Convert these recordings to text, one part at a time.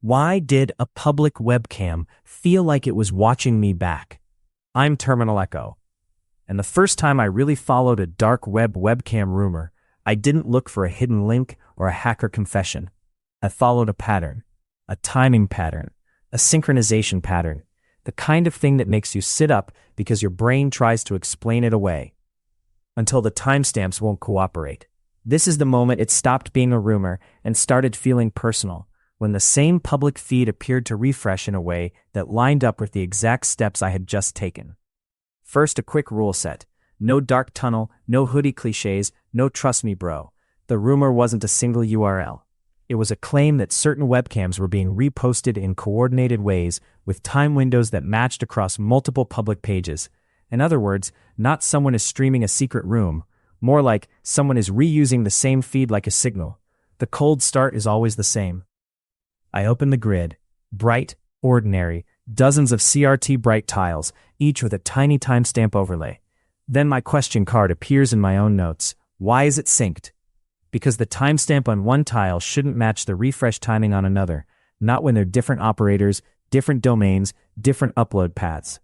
Why did a public webcam feel like it was watching me back? I'm Terminalecho, and the first time I really followed a dark web webcam rumor, I didn't look for a hidden link or a hacker confession. I followed a pattern, a timing pattern, a synchronization pattern, the kind of thing that makes you sit up because your brain tries to explain it away until the timestamps won't cooperate. This is the moment it stopped being a rumor and started feeling personal, when the same public feed appeared to refresh in a way that lined up with the exact steps I had just taken. First, a quick rule set. No dark tunnel, no hoodie cliches, no trust me bro. The rumor wasn't a single URL. It was a claim that certain webcams were being reposted in coordinated ways with time windows that matched across multiple public pages. In other words, not someone is streaming a secret room, more like someone is reusing the same feed like a signal. The cold start is always the same. I open the grid, bright, ordinary, dozens of CRT bright tiles, each with a tiny timestamp overlay. Then my question card appears in my own notes. Why is it synced? Because the timestamp on one tile shouldn't match the refresh timing on another, not when they're different operators, different domains, different upload paths.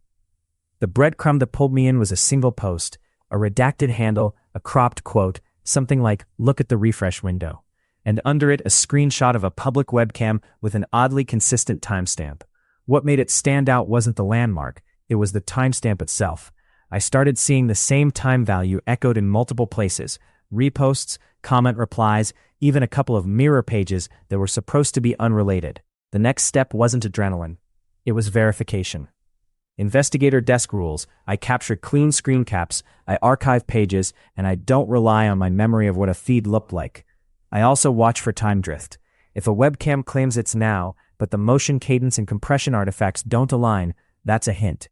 The breadcrumb that pulled me in was a single post, a redacted handle, a cropped quote, something like, "Look at the refresh window." And under it a screenshot of a public webcam with an oddly consistent timestamp. What made it stand out wasn't the landmark, it was the timestamp itself. I started seeing the same time value echoed in multiple places, reposts, comment replies, even a couple of mirror pages that were supposed to be unrelated. The next step wasn't adrenaline, it was verification. Investigator desk rules, I capture clean screen caps, I archive pages, and I don't rely on my memory of what a feed looked like. I also watch for time drift. If a webcam claims it's now, but the motion cadence and compression artifacts don't align, that's a hint.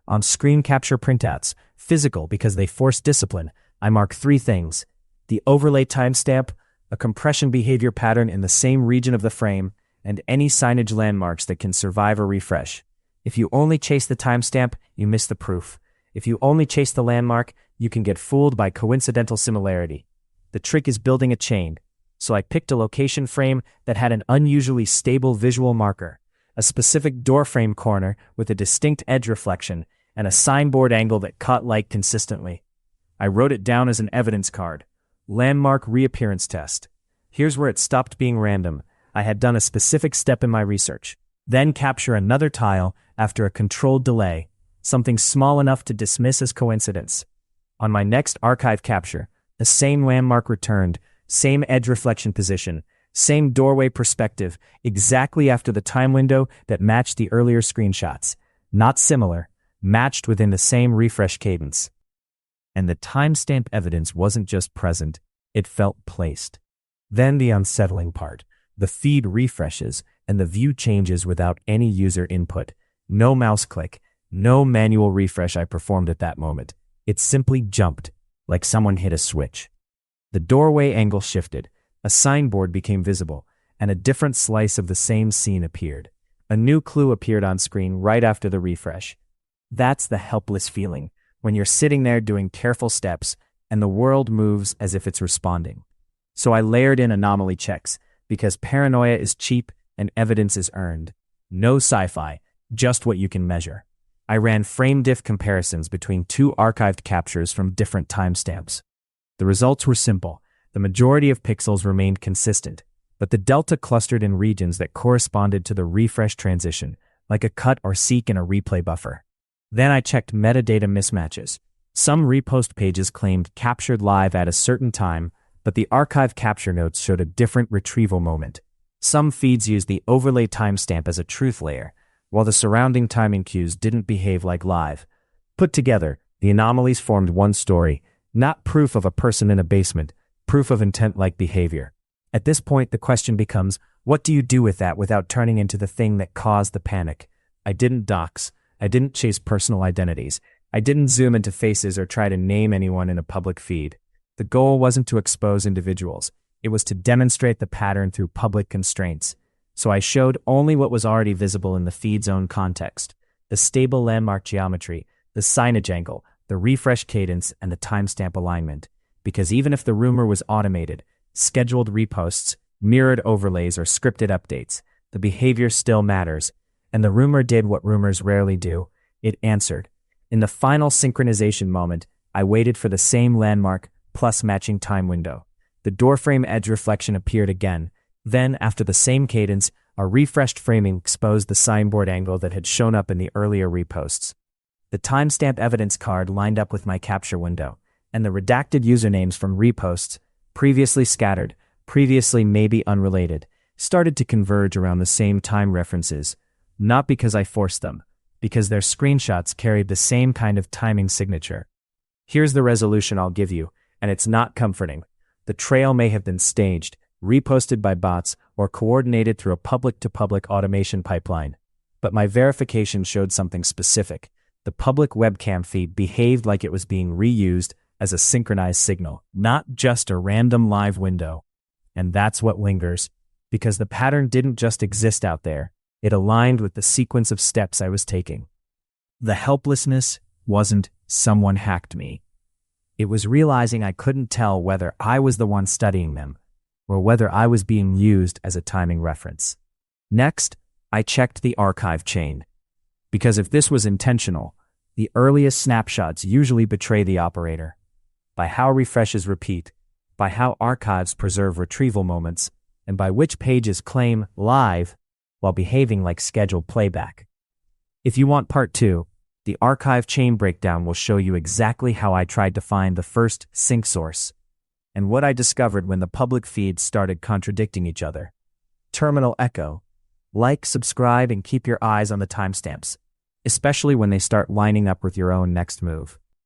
On screen capture printouts, physical because they force discipline, I mark 3 things: the overlay timestamp, a compression behavior pattern in the same region of the frame, and any signage landmarks that can survive a refresh. If you only chase the timestamp, you miss the proof. If you only chase the landmark, you can get fooled by coincidental similarity. The trick is building a chain. So I picked a location frame that had an unusually stable visual marker, a specific door frame corner with a distinct edge reflection, and a signboard angle that caught light consistently. I wrote it down as an evidence card. Landmark reappearance test. Here's where it stopped being random. I had done a specific step in my research. Then capture another tile after a controlled delay, something small enough to dismiss as coincidence. On my next archive capture, the same landmark returned, same edge reflection position, same doorway perspective, exactly after the time window that matched the earlier screenshots. Not similar, matched within the same refresh cadence. And the timestamp evidence wasn't just present, it felt placed. Then the unsettling part. The feed refreshes and the view changes without any user input. No mouse click, no manual refresh I performed at that moment. It simply jumped, like someone hit a switch. The doorway angle shifted, a signboard became visible, and a different slice of the same scene appeared. A new clue appeared on screen right after the refresh. That's the helpless feeling, when you're sitting there doing careful steps, and the world moves as if it's responding. So I layered in anomaly checks, because paranoia is cheap and evidence is earned. No sci-fi, just what you can measure. I ran Frame-Diff comparisons between 2 archived captures from different timestamps. The results were simple. The majority of pixels remained consistent, but the delta clustered in regions that corresponded to the refresh transition, like a cut or seek in a replay buffer. Then I checked metadata mismatches. Some repost pages claimed captured live at a certain time, but the archive capture notes showed a different retrieval moment. Some feeds used the overlay timestamp as a truth layer, while the surrounding timing cues didn't behave like live. Put together, the anomalies formed one story. Not proof of a person in a basement, proof of intent-like behavior. At this point, the question becomes, what do you do with that without turning into the thing that caused the panic? I didn't dox. I didn't chase personal identities. I didn't zoom into faces or try to name anyone in a public feed. The goal wasn't to expose individuals. It was to demonstrate the pattern through public constraints. So I showed only what was already visible in the feed's own context. The stable landmark geometry, the signage angle, the refresh cadence, and the timestamp alignment. Because even if the rumor was automated, scheduled reposts, mirrored overlays, or scripted updates, The behavior still matters, and the rumor did what rumors rarely do. It answered. In the final synchronization moment, I waited for the same landmark plus matching time window. The doorframe edge reflection appeared again. Then, after the same cadence, a refreshed framing exposed the signboard angle that had shown up in the earlier reposts. The timestamp evidence card lined up with my capture window, and the redacted usernames from reposts, previously scattered, previously maybe unrelated, started to converge around the same time references, not because I forced them, because their screenshots carried the same kind of timing signature. Here's the resolution I'll give you, and it's not comforting. The trail may have been staged, reposted by bots, or coordinated through a public-to-public automation pipeline. But my verification showed something specific. The public webcam feed behaved like it was being reused as a synchronized signal, not just a random live window. And that's what lingers, because the pattern didn't just exist out there. It aligned with the sequence of steps I was taking. The helplessness wasn't someone hacked me. It was realizing I couldn't tell whether I was the one studying them, or whether I was being used as a timing reference. Next, I checked the archive chain. Because if this was intentional, the earliest snapshots usually betray the operator. By how refreshes repeat, by how archives preserve retrieval moments, and by which pages claim live while behaving like scheduled playback. If you want part 2, the archive chain breakdown will show you exactly how I tried to find the first sync source, and what I discovered when the public feeds started contradicting each other. Terminalecho. Like, subscribe, and keep your eyes on the timestamps, especially when they start lining up with your own next move.